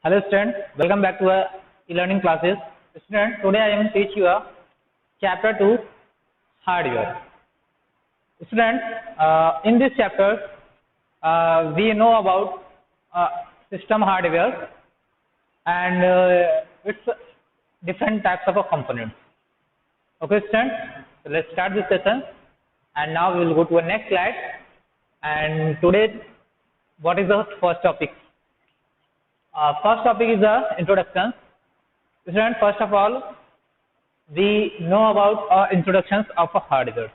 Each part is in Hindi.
Hello students, welcome back to our e-learning classes. Students, today I am teach you a chapter 2 hardware. Students, in this chapter we know about system hardware and its different types of components. Okay students, so let's start this session and now we will go to our next slide. And today what is the first topic? First topic is the introduction. Students, first of all, we know about introductions of a hardware.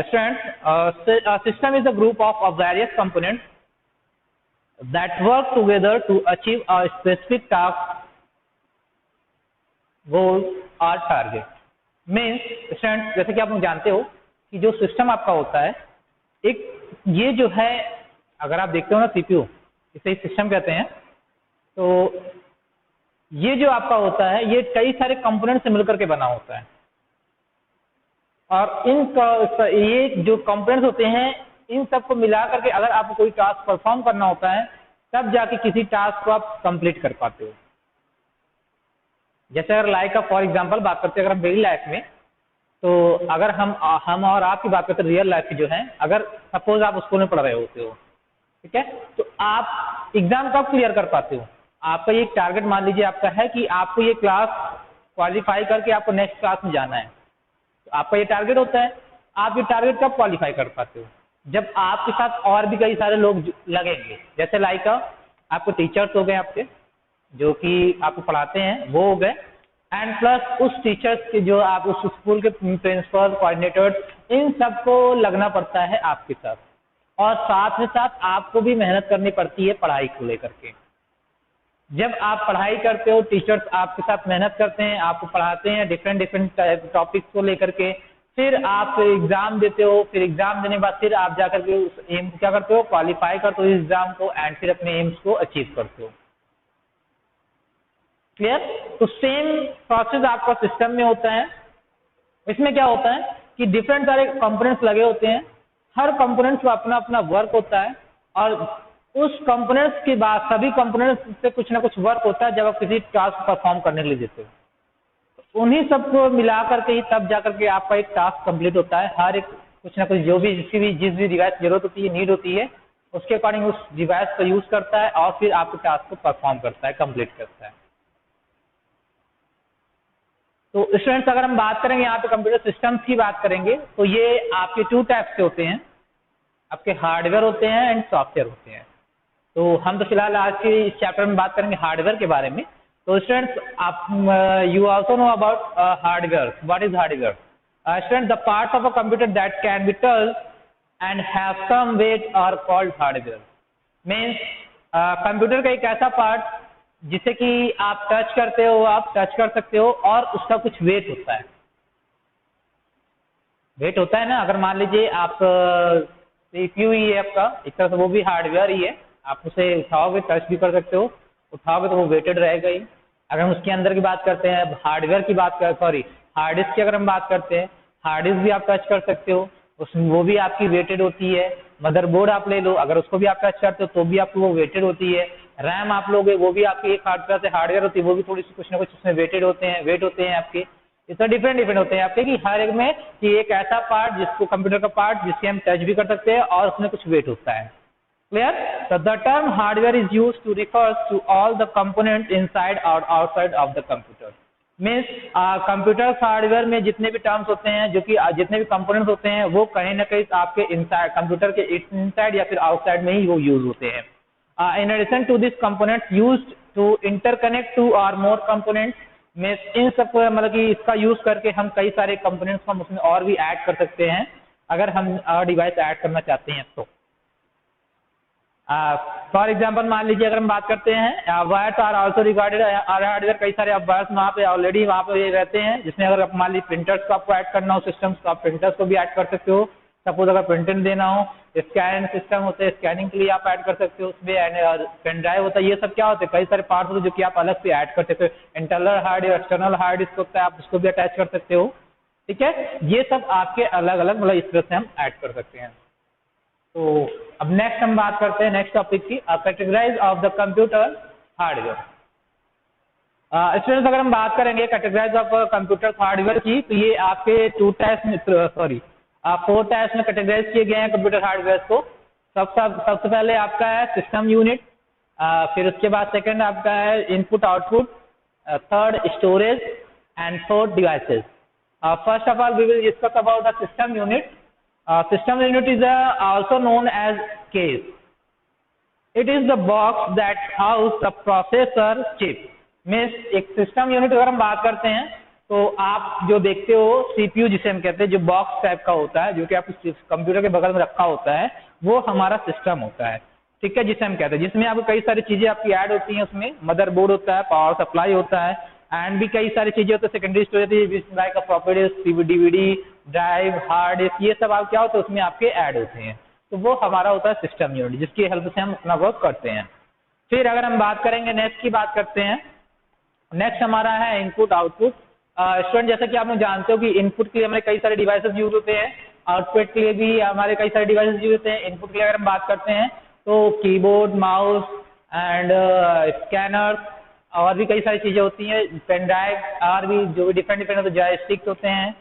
Students, a system is a group of various components that work together to achieve a specific task, goal or target. Means, students, जैसे कि आप लोग जानते हो कि जो सिस्टम आपका होता है, एक ये जो है, अगर आप देखते हो ना सीपीयू, इसे सिस्टम कहते हैं. तो ये जो आपका होता है ये कई सारे कंपोनेंट से मिलकर के बना होता है और ये जो कंपोनेंट्स होते हैं इन सबको मिला करके अगर आपको कोई टास्क परफॉर्म करना होता है तब जाके किसी टास्क को आप कंप्लीट कर पाते हो. जैसे अगर लाइफ का फॉर एग्जांपल बात करते हैं, अगर हम डेली लाइफ में, तो अगर हम और आपकी बात करते हैं रियल लाइफ की जो है, अगर सपोज आप स्कूल में पढ़ रहे होते हो, ठीक है, तो आप एग्जाम कब क्लियर कर पाते हो? आपका ये टारगेट मान लीजिए आपका है कि आपको ये क्लास क्वालिफाई करके आपको नेक्स्ट क्लास में जाना है, तो आपका ये टारगेट होता है. आप ये टारगेट कब क्वालिफाई कर पाते हो? जब आपके साथ और भी कई सारे लोग लगेंगे. जैसे लाइक आपको टीचर्स हो गए आपके जो कि आपको पढ़ाते हैं वो हो गए, एंड प्लस उस टीचर्स के जो आप उस स्कूल के प्रिंसिपल, कोऑर्डिनेटर्स, इन सबको लगना पड़ता है आपके साथ. और साथ में साथ आपको भी मेहनत करनी पड़ती है पढ़ाई को लेकर के. जब आप पढ़ाई करते हो, टीचर्स आपके साथ मेहनत करते हैं, आपको पढ़ाते हैं डिफरेंट टॉपिक्स को लेकर के, फिर आप एग्जाम देते हो, फिर एग्जाम देने के बाद फिर आप जाकर के उस एम को क्या करते हो, क्वालिफाई करते हो एग्जाम को, एंड फिर अपने एम्स को अचीव करते हो. क्लियर? तो सेम प्रोसेस आपका सिस्टम में होता है. इसमें क्या होता है कि डिफरेंट सारे कंपोनेंट्स लगे होते हैं, हर कंपोनेंट्स का अपना अपना वर्क होता है और उस कंपोनेंट्स के बाद सभी कंपोनेंट्स से कुछ ना कुछ वर्क होता है. जब आप किसी टास्क परफॉर्म करने के लिए देते हो तो उन्हीं सबको मिला करके ही तब जाकर के आपका एक टास्क कंप्लीट होता है. हर एक कुछ ना कुछ जो भी जिस भी डिवाइस की जरूरत होती है, नीड होती है, उसके अकॉर्डिंग उस डिवाइस को यूज करता है और फिर आपके टास्क को परफॉर्म करता है, कंप्लीट करता है. तो स्टूडेंट्स, अगर हम बात करेंगे यहाँ पे कंप्यूटर सिस्टम्स की बात करेंगे तो ये आपके 2 टाइप्स से होते हैं. आपके हार्डवेयर होते हैं एंड सॉफ्टवेयर होते हैं. तो हम तो फिलहाल आज के इस चैप्टर में बात करेंगे हार्डवेयर के बारे में. तो स्टूडेंट्स, आप you also know about hardware. What is hardware? Students, the parts of a computer that can be touched and have some weight are called hardware. Means computer का एक ऐसा पार्ट जिसे कि आप टच करते हो, आप टच कर सकते हो और उसका कुछ वेट होता है. वेट होता है ना. अगर मान लीजिए आप सीपीयू ही है आपका, एक तरह से वो भी हार्डवेयर ही है. आप उसे उठाओगे, टच भी कर सकते हो, उठाओगे तो वो वेटेड रहेगा ही. अगर हम उसके अंदर की बात करते हैं, हार्डवेयर की बात कर हार्ड डिस्क की अगर हम बात करते हैं, हार्ड डिस्क भी आप टच कर सकते हो, वो भी आपकी वेटेड होती है. मदरबोर्ड आप ले लो, अगर उसको भी आप टच करते हो तो भी आपको वो वेटेड होती है. रैम आप लोगे वो भी आपकी एक हार्डवेयर से हार्डवेयर होती है, वो भी थोड़ी सी कुछ ना कुछ उसमें वेटेड होते हैं, वेट होते हैं आपके. इसमें डिफरेंट होते हैं आपके कि हर एक में कि एक ऐसा पार्ट जिसको कंप्यूटर का पार्ट जिससे हम टच भी कर सकते हैं और उसमें कुछ वेट होता है. Clear? So the term hardware is used to refers to all the components inside or outside of the computer. Means computer hardware में जितने भी टर्म्स होते हैं, जो कि जितने भी कंपोनेंट्स होते हैं, वो कहीं ना कहीं आपके इनसाइड कंप्यूटर के इनसाइड या फिर आउटसाइड में ही वो यूज होते हैं. In addition to this components used to interconnect two or more components, में इन सब मतलब कि इसका यूज करके हम कई सारे कंपोनेंट्स हम उसमें और भी ऐड कर सकते हैं अगर हम डिवाइस ऐड करना चाहते हैं तो. फॉर एग्जाम्पल मान लीजिए अगर हम बात करते हैं wires are also regarded hardware. कई सारे अब वायर्स वहाँ पे ऑलरेडी वहाँ पे रहते हैं, जिसमें अगर आप मान लीजिए प्रिंटर्स को आपको ऐड करना हो सिस्टम्स, तो आप प्रिंटर्स को भी ऐड कर सकते हो. सपोज अगर प्रिंटिंग देना हो, स्कैन सिस्टम होते हैं, स्कैनिंग के लिए आप ऐड कर सकते हो उसमें. एंड पेन ड्राइव होता है. ये सब क्या होते हैं, कई सारे पार्ट्स होते हैं जो कि आप अलग से ऐड कर सकते हो. इंटरनल हार्ड या एक्सटर्नल हार्ड डिस्क होता है, आप उसको भी अटैच कर सकते हो. ठीक है, ये सब आपके अलग अलग मतलब इस तरह से हम ऐड कर सकते हैं. तो अब नेक्स्ट हम बात करते हैं नेक्स्ट टॉपिक की, categorize of the computer hardware. Students अगर हम बात करेंगे कैटेगराइज ऑफ कंप्यूटर हार्डवेयर की, तो ये आपके 4 टाइप्स में कैटेगराइज किए गए हैं कंप्यूटर हार्डवेयर को। सबसे पहले आपका है सिस्टम यूनिट, फिर उसके बाद सेकंड आपका है input output, third storage and fourth devices. First of all we will discuss about the system unit. System unit is also known as case. It is the box that house the processor chip. Means एक सिस्टम यूनिट अगर हम बात करते हैं तो आप जो देखते हो सीपीयू जिसे हम कहते हैं, जो बॉक्स टाइप का होता है जो कि आपको कंप्यूटर के बगल में रखा होता है, वो हमारा सिस्टम होता है, ठीक है, जिसे हम कहते हैं, जिसमें आपको कई सारी चीजें आपकी ऐड होती हैं। उसमें मदरबोर्ड होता है, पावर सप्लाई होता है, एंड भी कई सारी चीजें होती है, secondary storage like properties, DVD drive, hard disk, ये सब आप क्या होते हैं उसमें आपके ऐड होते हैं। तो वो हमारा होता है सिस्टम यूनिट, जिसकी हेल्प से हम अपना वर्क करते हैं। फिर अगर हम बात करेंगे नेक्स्ट की बात करते हैं, नेक्स्ट हमारा है इनपुट आउटपुट। स्टूडेंट जैसा कि आप लोग जानते हो कि इनपुट के लिए हमारे कई सारे डिवाइसेस यूज होते हैं, आउटपुट के लिए भी हमारे कई सारे डिवाइसेस यूज होते हैं। इनपुट के लिए अगर हम बात करते हैं तो कीबोर्ड, माउस एंड स्कैनर और भी कई सारी चीजें होती हैं, पेन ड्राइव और भी जो भी डिफरेंट होते हैं, जॉयस्टिक्स होते हैं,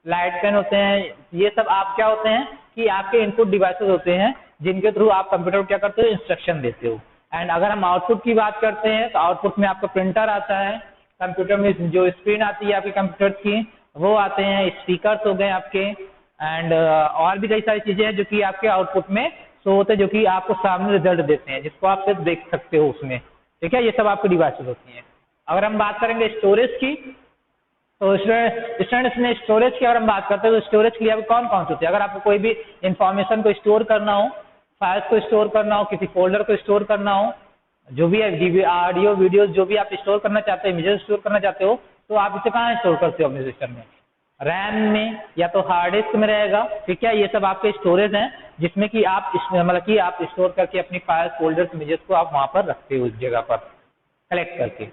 लाइट पेन होते हैं। ये सब आप क्या होते हैं कि आपके इनपुट डिवाइसेस होते हैं जिनके थ्रू आप कंप्यूटर को क्या करते हो, इंस्ट्रक्शन देते हो। एंड अगर हम आउटपुट की बात करते हैं तो आउटपुट में आपका प्रिंटर आता है, कंप्यूटर में जो स्क्रीन आती है आपके कंप्यूटर की वो आते हैं, स्पीकर्स हो गए आपके, एंड और भी कई सारी चीजें हैं जो कि आपके आउटपुट में शो होते हैं, जो कि आपको सामने रिजल्ट देते हैं, जिसको आप सिर्फ देख सकते हो उसमें, ठीक है। ये सब आपकी डिवाइसेस होती हैं। अगर हम बात करेंगे स्टोरेज की, तो स्टूडेंट्स में स्टोरेज की अगर हम बात करते हैं तो स्टोरेज के लिए आपको कौन कौन से होते हैं। अगर आपको कोई भी इंफॉर्मेशन को स्टोर करना हो, फाइल्स को स्टोर करना हो, किसी फोल्डर को स्टोर करना हो, जो भी है ऑडियो वीडियोस जो भी आप स्टोर करना चाहते हो, इमेजेस स्टोर करना चाहते हो, तो आप इसे कहाँ स्टोर करते हो अपने सिस्टम में, रैम में या तो हार्ड डिस्क में रहेगा, ठीक है। ये सब आपके स्टोरेज हैं जिसमें कि आप मतलब कि आप स्टोर करके अपनी फाइल्स, फोल्डर्स, इमेजेस को आप वहां पर रखते हो उस जगह पर कलेक्ट करके,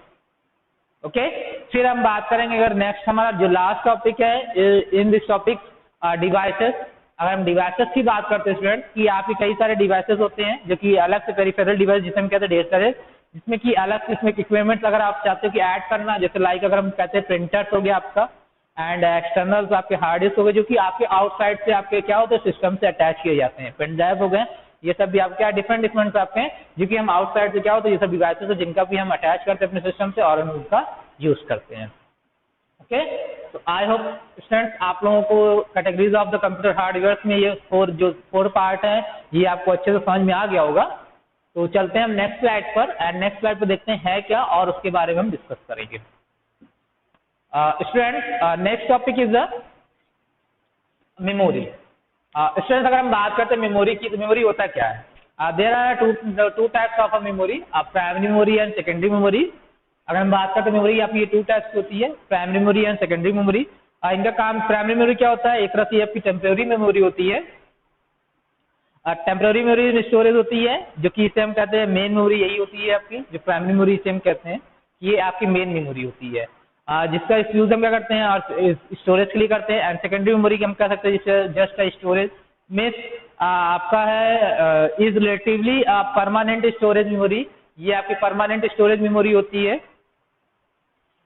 ओके। फिर हम बात करेंगे अगर नेक्स्ट हमारा जो लास्ट टॉपिक है इन दिस टॉपिक डिवाइसेस। अगर हम डिवाइसेस की बात करते हैं स्टूडेंट कि आपके कई सारे डिवाइसेस होते हैं जो कि अलग से पेरिफेरल डिवाइस जिसे हम कहते हैं ढेर सारे, जिसमें कि अलग किस्म के इक्विपमेंट्स अगर आप चाहते हो कि ऐड करना, जैसे लाइक अगर हम कहते हैं प्रिंटर्स हो गया आपका, एंड एक्सटर्नल आपके हार्ड डिस्क हो गए जो कि आपके आउटसाइड से आपके क्या होते हैं सिस्टम से अटैच किए जाते हैं, पेन ड्राइव हो गए, ये सब भी आपके डिफरेंट डिफरेंट आपके हैं जो कि हम आउटसाइड से क्या होते हैं, ये सब डिवाइसेस है जिनका भी हम अटैच करते हैं अपने सिस्टम से और हम उनका यूज करते हैं, ओके। तो आई होप स्टूडेंट्स आप लोगों को categories of the computer hardware में ये फोर पार्ट है ये आपको अच्छे से समझ में आ गया होगा। तो चलते हैं हम नेक्स्ट स्लाइड पर, एंड नेक्स्ट स्लाइड पर देखते हैं है क्या और उसके बारे में हम डिस्कस करेंगे। Students next topic is the memory. Students अगर हम बात करते हैं मेमोरी की, तो मेमोरी होता क्या है। There are two types of memory, primary memory and secondary memory. अगर हम बात करते हैं मेमोरी आपकी ये 2 टाइप्स होती है, primary memory and secondary memory. इनका काम, प्राइमरी मेमोरी क्या होता है, एक तरह से आपकी टेम्परेरी मेमोरी होती है। टेम्परेरी मेमोरी में स्टोरेज होती है जो कि इसे हम कहते हैं मेन मेमोरी, यही होती है आपकी जो प्राइमरी मेमोरी इसे हम कहते हैं, ये आपकी मेन मेमोरी होती है जिसका यूज हम क्या करते हैं और स्टोरेज के लिए करते हैं। एंड सेकेंडरी मेमोरी हम कह सकते हैं जिससे जस्ट स्टोरेज में आपका है is relatively permanent storage memory, ये आपकी परमानेंट स्टोरेज मेमोरी होती है।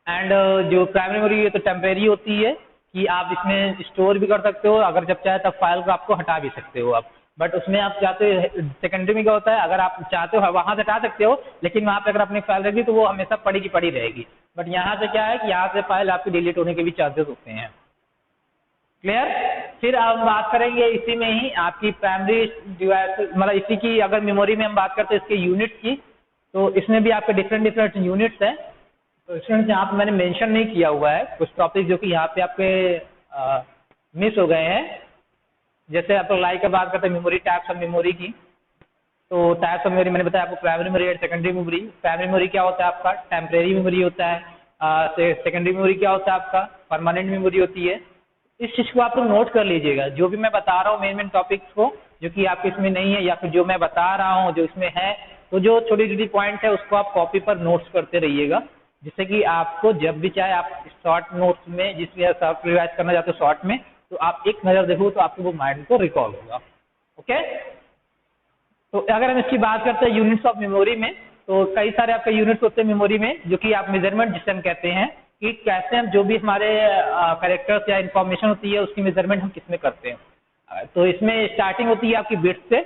एंड जो प्राइमरी मेमोरी है तो टेम्परेरी होती है कि आप इसमें स्टोर भी कर सकते हो, अगर जब चाहे तब फाइल को आपको हटा भी सकते हो आप, बट उसमें आप चाहते हो सेकेंडरी में क्या होता है, अगर आप चाहते हो वहां से हटा सकते हो, लेकिन वहां पे अगर अपनी फाइल रखी तो वो हमेशा पड़ी की पड़ी रहेगी। बट यहाँ से क्या है कि यहाँ से फाइल आपकी डिलीट होने के भी चांसेस होते हैं, क्लियर। फिर हम बात करेंगे इसी में ही आपकी प्राइमरी डिवाइस, मतलब इसी की अगर मेमोरी में हम बात करते हैं इसके यूनिट्स की, तो इसमें भी आपके डिफरेंट डिफरेंट यूनिट्स हैं। तो स्टूडेंट्स यहाँ पे मैंने मेंशन नहीं किया हुआ है कुछ टॉपिक जो कि यहाँ पे आपके मिस हो गए हैं। जैसे आप लाइक का बात करते हैं मेमोरी, टाइप्स ऑफ मेमोरी की, तो टाइप्स ऑफ मेमोरी मैंने बताया आपको, प्राइमरी मेमोरी और सेकेंडरी मेमोरी। प्राइमरी मेमोरी क्या होता है आपका, टेम्परेरी मेमोरी होता है। सेकेंडरी मेमोरी क्या होता है आपका, परमानेंट मेमोरी होती है। इस चीज को आप लोग नोट कर लीजिएगा, जो भी मैं बता रहा हूँ मेन टॉपिक्स को जो कि आपके इसमें नहीं है या फिर जो मैं बता रहा हूँ जो इसमें है, तो जो छोटी छोटी पॉइंट है उसको आप कॉपी पर नोट्स करते रहिएगा, जिससे कि आपको जब भी चाहे आप शॉर्ट नोट्स में जिसमें शॉर्ट रिवाइज करना चाहते हो शॉर्ट में, तो आप एक नज़र देखो तो आपको वो माइंड को रिकॉल होगा, ओके। तो अगर हम इसकी बात करते हैं यूनिट्स ऑफ मेमोरी में, तो कई सारे आपके यूनिट्स होते हैं मेमोरी में, जो कि आप मेजरमेंट जिसे हम कहते हैं कि कैसे हम जो भी हमारे कैरेक्टर्स या इंफॉर्मेशन होती है उसकी मेजरमेंट हम किस में करते हैं। तो इसमें स्टार्टिंग होती है आपकी बिट्स से।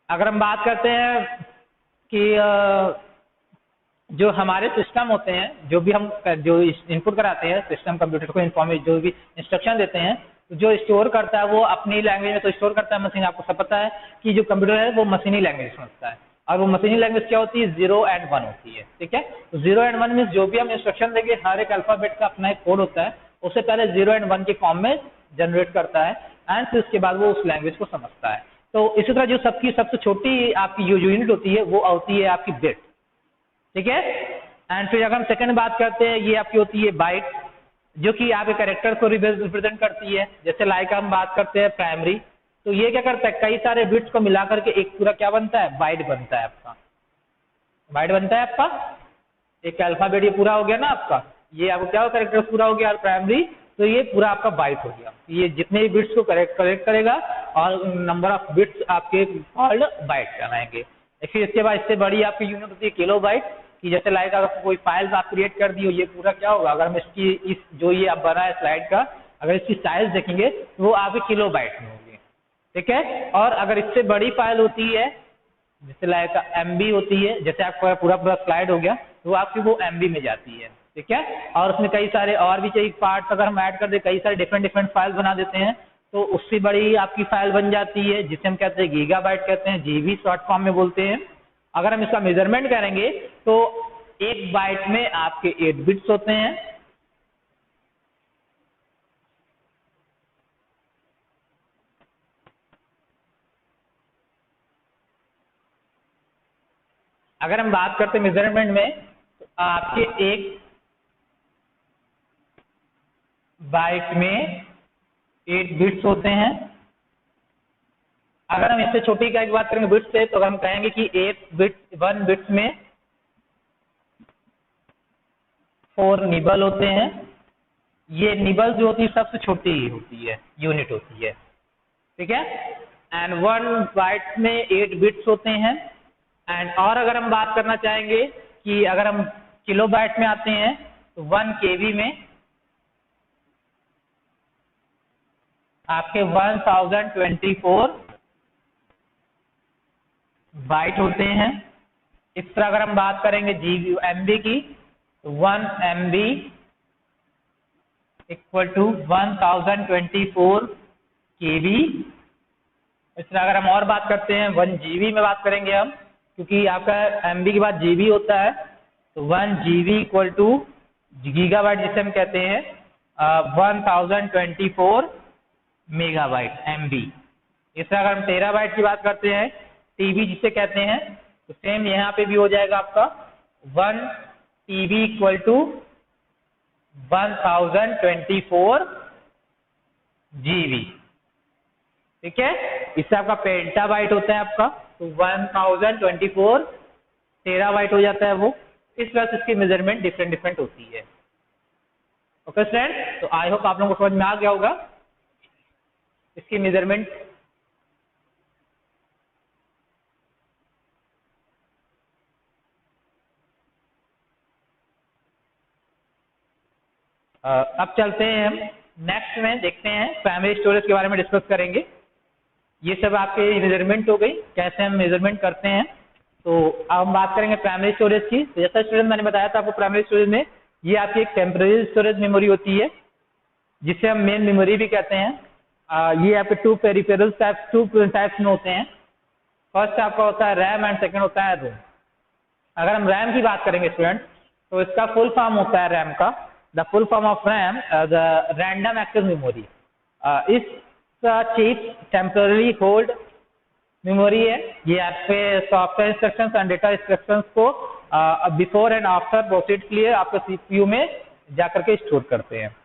अगर हम बात करते हैं कि जो हमारे सिस्टम होते हैं, जो भी हम जो इनपुट कराते हैं सिस्टम कंप्यूटर को इन्फॉर्मेशन, जो भी इंस्ट्रक्शन देते हैं, तो जो स्टोर करता है वो अपनी लैंग्वेज में तो स्टोर करता है मशीन। आपको सब पता है कि जो कंप्यूटर है वो मशीनी लैंग्वेज समझता है, और वो मशीनी लैंग्वेज क्या होती है, 0 एंड 1 होती है। ठीक है, तो 0 एंड 1 मीन्स जो भी हम इंस्ट्रक्शन देंगे हर एक अल्फाबेट का अपना एक कोड होता है, उससे पहले 0 एंड 1 के फॉर्म में जनरेट करता है एंड फिर उसके बाद वो उस लैंग्वेज को समझता है। तो इसी तरह जो सबसे छोटी आपकी जो यूनिट होती है वो होती है आपकी बिट। ठीक है, एंड फिर अगर हम सेकंड बात करते हैं, ये आपकी होती है बाइट, जो कि आपके कैरेक्टर को रिप्रेजेंट करती है। जैसे लाइक हम बात करते हैं प्राइमरी, तो ये क्या करता है, कई सारे बिट्स को मिला करके एक पूरा क्या बनता है, बाइट बनता है आपका। बाइट बनता है आपका एक अल्फाबेट, ये पूरा हो गया ना आपका, ये आपको क्या हो, कैरेक्टर पूरा हो गया और प्राइमरी, तो ये पूरा आपका बाइट हो गया। ये जितने भी बिट्स को करेक्ट करेगा और नंबर ऑफ बिट्स आपके कॉल्ड बाइट कहलाएंगे। फिर इसके बाद इससे बड़ी आपकी यूनिट होती है किलो बाइट, कि जैसे लाइक अगर कोई फाइल आप क्रिएट कर दी हो, ये पूरा क्या होगा, अगर हम इसकी इस जो ये अब बना है स्लाइड का, अगर इसकी साइज देखेंगे तो वो आपके किलो बाइट में होगी। ठीक है, और अगर इससे बड़ी फाइल होती है जैसे लाइक MB होती है, जैसे आपका पूरा स्लाइड हो गया तो आपकी वो MB में जाती है। ठीक है, और उसमें कई सारे और भी चाहिए पार्ट्स अगर हम ऐड कर दे, कई सारे डिफरेंट फाइल बना देते हैं, तो उससे बड़ी आपकी फाइल बन जाती है जिसे हम कहते हैं गीगाबाइट कहते हैं, GB शॉर्ट फॉर्म में बोलते हैं। अगर हम इसका मेजरमेंट करेंगे तो एक बाइट में आपके 8 बिट्स होते हैं। अगर हम बात करते हैं मेजरमेंट में, तो आपके एक बाइट में 8 बिट्स होते हैं। अगर हम इससे छोटी का एक बात करेंगे बिट्स से, तो अगर हम कहेंगे कि 1 बिट्स में 4 निबल होते हैं। ये निबल जो होती है सबसे छोटी ही होती है, यूनिट होती है। ठीक है, एंड 1 बाइट में 8 बिट्स होते हैं। एंड और अगर हम बात करना चाहेंगे कि अगर हम किलो बाइट में आते हैं, तो 1 KB में आपके 1024 बाइट होते हैं। इस तरह अगर हम बात करेंगे MB की, तो 1 MB इक्वल टू 1024 KB। इस तरह अगर हम और बात करते हैं 1 GB में बात करेंगे हम, क्योंकि आपका MB के बाद GB होता है, तो 1 GB इक्वल टू गीगाबाइट जिसे हम कहते हैं 1024 मेगाबाइट MB। इस तरह अगर हम टेराबाइट की बात करते हैं, TB जिसे कहते हैं, तो सेम यहाँ पे भी हो जाएगा आपका 1 TB इक्वल टू 1024 GB। ठीक है, इससे आपका पेंटाबाइट होता है आपका, तो 1024 टेराबाइट हो जाता है वो। इस तरह से इसकी मेजरमेंट डिफरेंट होती है। ओके स्टूडेंट, तो आई होप आप लोगों को समझ में आ गया होगा इसकी मेजरमेंट। अब चलते हैं हम नेक्स्ट में, देखते हैं प्राइमरी स्टोरेज के बारे में डिस्कस करेंगे। ये सब आपके मेजरमेंट हो गई, कैसे हम मेजरमेंट करते हैं। तो अब हम बात करेंगे प्राइमरी स्टोरेज की। तो जैसा स्टूडेंट मैंने बताया था आपको, प्राइमरी स्टोरेज में ये आपकी एक टेम्पररी स्टोरेज मेमोरी होती है, जिसे हम मेन मेमोरी भी कहते हैं। ये आपके टू टाइप्स में होते हैं। फर्स्ट आपका होता है रैम एंड सेकंड होता है रोम। अगर हम रैम की बात करेंगे स्टूडेंट, तो इसका फुल फॉर्म होता है रैम का, the full form of RAM the random access memory. इस चिप टेम्पररी होल्ड मेमोरी है। ये आपके software instructions and data instructions को बिफोर एंड आफ्टर प्रोसीड के लिए आपके CPU में जाकर के स्टोर करते हैं।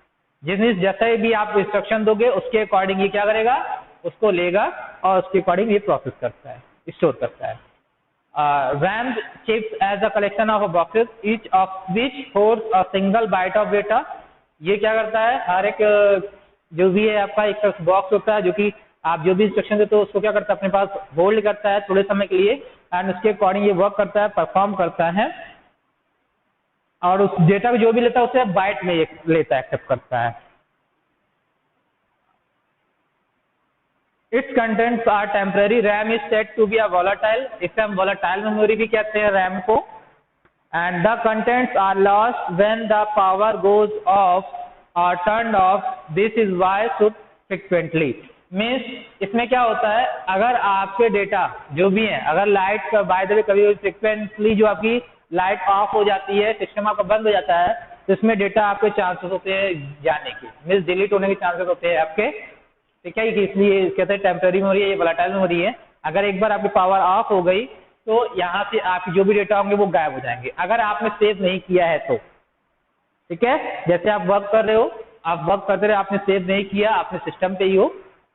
जैसे भी आप इंस्ट्रक्शन दोगे उसके अकॉर्डिंग ये क्या करेगा, उसको लेगा और उसके अकॉर्डिंग ये प्रोसेस करता है, स्टोर करता है। RAM chips as a collection of boxes, each of which holds a single byte of data। ये क्या करता है, हर एक जो भी है आपका एक बॉक्स होता है, जो कि आप जो भी इंस्ट्रक्शन देते हो उसको क्या करता है, अपने पास होल्ड करता है थोड़े समय के लिए, एंड उसके अकॉर्डिंग ये वर्क करता है, परफॉर्म करता है, और उस डेटा को जो भी लेता है उसे बाइट में लेता है, एक्सेप्ट करता है। It's contents are temporary, RAM is set to be a volatile, इसे हम वोलेटाइल मेमोरी भी कहते हैं रैम को। And the contents are lost when the power goes off और turn off, this is why should frequently. Means इसमें क्या होता है, अगर आपके डेटा जो भी है, अगर लाइट बाय द वे कभी फ्रिक्वेंटली जो आपकी लाइट ऑफ हो जाती है, सिस्टम आपका बंद हो जाता है, तो इसमें डेटा आपके चांसेस होते हैं जाने के, मीन्स डिलीट होने के चांसेस होते हैं आपके, ठीक है। इसलिए कहते हैं टेम्पररी मेमोरी है, ये वोलेटाइल मेमोरी है। अगर एक बार आपकी पावर ऑफ हो गई तो यहाँ से आपके जो भी डेटा होंगे वो गायब हो जाएंगे, अगर आपने सेव नहीं किया है तो, ठीक है। जैसे आप वर्क कर रहे हो, आप वर्क करते रहे, आपने सेव नहीं किया, आपने सिस्टम पे ही हो,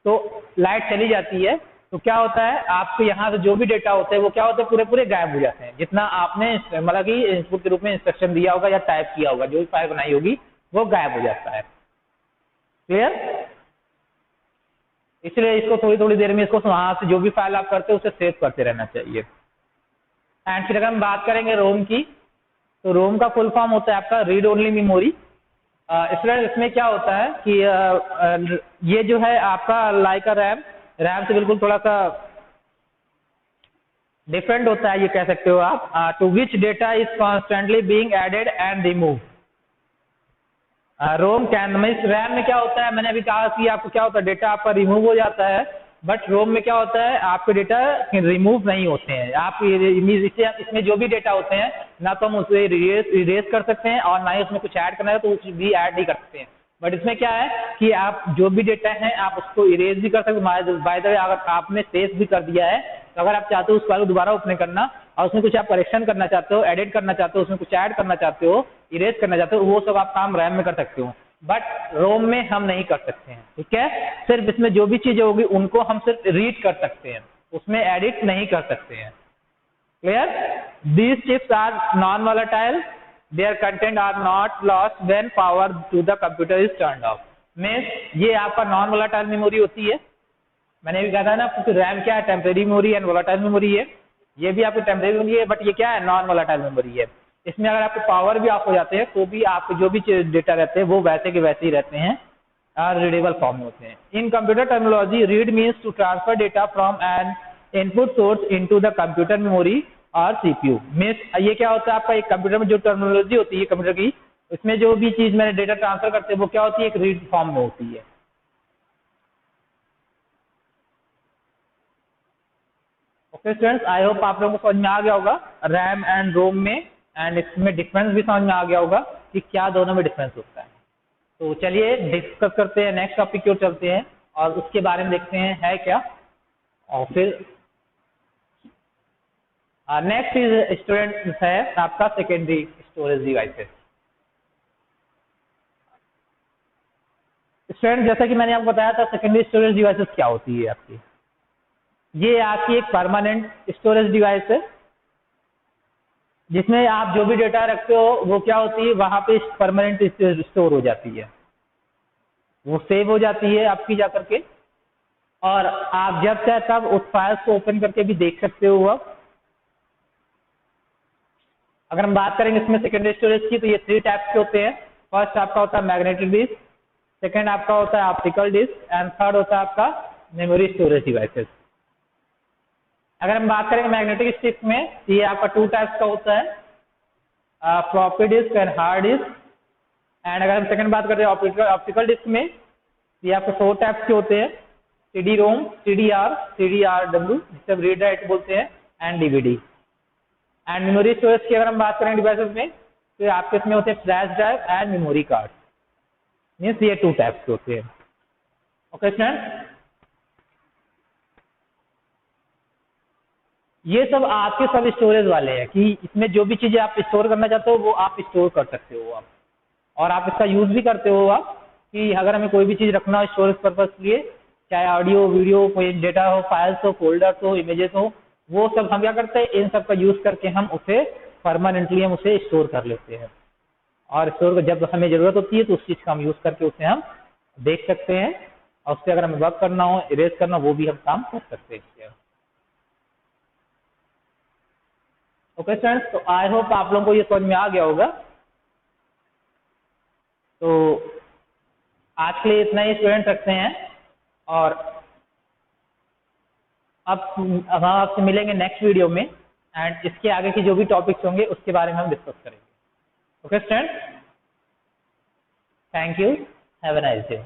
तो लाइट चली जाती है, तो क्या होता है, आपको यहाँ से जो भी डेटा होते हैं वो क्या होते हैं, पूरे पूरे गायब हो जाते हैं, जितना आपने मतलब कि इनपुट के रूप में इंस्ट्रक्शन दिया होगा या टाइप किया होगा, जो भी फाइल बनाई होगी वो गायब हो जाता है। क्लियर? इसलिए इसको थोड़ी थोड़ी देर में इसको वहां से जो भी फाइल आप करते हो उसे सेव करते रहना चाहिए। एंड फिर अगर हम बात करेंगे रोम की, तो रोम का फुल फॉर्म होता है आपका रीड ओनली मेमोरी। इसमें क्या होता है कि ये जो है आपका लाइक रैम, रैम से बिल्कुल थोड़ा सा डिफरेंट होता है, ये कह सकते हो आप। To which data is constantly being added and remove. ROM can, means RAM में क्या होता है, मैंने अभी कहा कि आपको क्या होता है, डेटा आपका रिमूव हो जाता है, बट रोम में क्या होता है, आपके डेटा रिमूव नहीं होते हैं। आप इसमें जो भी डेटा होते हैं ना तो हम उसे इरेज कर सकते हैं और ना ही उसमें कुछ ऐड करना है तो कुछ भी ऐड नहीं कर सकते हैं। बट इसमें क्या है कि आप जो भी डेटा है आप उसको इरेज भी कर सकते हैं। बाय द वे अगर आपने सेव भी कर दिया है तो अगर आप चाहते हो उस फाइल को दोबारा ओपन करना और उसमें कुछ आप करेक्शन करना चाहते हो, एडिट करना चाहते हो, उसमें कुछ ऐड करना चाहते हो, इरेज करना चाहते हो, वो सब आप काम रैम में कर सकते हो, बट रोम में हम नहीं कर सकते हैं, ठीक है। सिर्फ इसमें जो भी चीजें होगी उनको हम सिर्फ रीड कर सकते हैं, उसमें एडिट नहीं कर सकते हैं। Clear? These chips are non volatile, their content are not lost when power to the computer is turned off. Means ये आपका नॉन वोलेटाइल मेमोरी होती है। मैंने भी कहा था ना आपको रैम क्या है, temporary memory and volatile memory है। ये भी आपकी टेम्परेरी मेमोरी है, बट ये क्या है, नॉन वोलेटाइल मेमोरी है। इसमें अगर आपको पावर भी ऑफ हो जाते हैं तो भी आपके जो भी डेटा रहते हैं वो वैसे के वैसे ही रहते हैं और रीडेबल फॉर्म में होते हैं। In computer terminology, read means to transfer data from an input source into the computer memory और सीपीयू। मीन्स ये क्या होता है, आपका एक कंप्यूटर में जो टर्मिनोलॉजी होती है कंप्यूटर की, उसमें जो भी चीज मैंने डेटा ट्रांसफर करते हैं वो क्या होती है, एक रीड फॉर्म में होती है। ओके स्टूडेंट्स, आई होप आप लोगों को समझ में आ गया होगा रैम एंड रोम में, एंड इसमें डिफरेंस भी समझ में आ गया होगा कि क्या दोनों में डिफरेंस होता है। तो चलिए डिस्कस करते हैं, नेक्स्ट टॉपिक की ओर चलते हैं और उसके बारे में देखते हैं है क्या। और फिर नेक्स्ट इज स्टूडेंट है आपका सेकेंडरी स्टोरेज डिवाइसेस। स्टूडेंट जैसा कि मैंने आपको बताया था सेकेंडरी स्टोरेज डिवाइसेस क्या होती है आपकी, ये आपकी एक परमानेंट स्टोरेज डिवाइस है जिसमें आप जो भी डेटा रखते हो वो क्या होती है, वहां पे परमानेंट स्टोर हो जाती है, वो सेव हो जाती है आपकी जाकर के, और आप जब चाहे तब उस फाइल्स को ओपन करके भी देख सकते हो। आप अगर हम बात करेंगे इसमें सेकेंडरी स्टोरेज की तो ये 3 टाइप्स के होते हैं। फर्स्ट आपका होता है मैग्नेटिक डिस्क, सेकेंड आपका होता है ऑप्टिकल डिस्क एंड थर्ड होता है आपका मेमोरी स्टोरेज डिवाइसेस। अगर हम बात करेंगे मैग्नेटिक डिस्क में तो ये आपका 2 टाइप्स का होता है, floppy disk and hard disk. And अगर हम सेकंड बात करते हैं ऑप्टिकल डिस्क में, ये आपको 4 टाइप्स के होते हैं, CD रोम, CDR, CDRW जिसे रीड राइट बोलते हैं, and DVD। And memory storage की अगर हम बात करें डिवाइसेस में तो आपके इसमें होते हैं flash drive and memory card, means ये 2 टाइप्स के होते हैं। ओके फ्रेंड्स, ये सब आपके सब स्टोरेज वाले हैं कि इसमें जो भी चीजें आप स्टोर करना चाहते हो वो आप स्टोर कर सकते हो आप, और आप इसका यूज भी करते हो आप कि अगर हमें कोई भी चीज रखना हो स्टोरेज पर्पज के लिए, चाहे ऑडियो वीडियो कोई डेटा हो, फाइल्स हो, फोल्डर्स हो, इमेजेस हो, वो सब हम क्या करते हैं, इन सब का यूज करके हम उसे परमानेंटली हम उसे स्टोर कर लेते हैं, और स्टोर जब हमें जरूरत होती है तो उस चीज का हम यूज करके उसे हम देख सकते हैं, और उससे अगर हमें वर्क करना हो, इरेज करना, वो भी हम काम कर सकते हैं। ओके स्टूडेंट्स, तो आई होप आप लोगों को ये समझ में आ गया होगा। तो आज के लिए इतना ही स्टूडेंट रखते हैं, और अब हम आपसे मिलेंगे नेक्स्ट वीडियो में, एंड इसके आगे की जो भी टॉपिक्स होंगे उसके बारे में हम डिस्कस करेंगे। Okay students, thank you, have a nice day.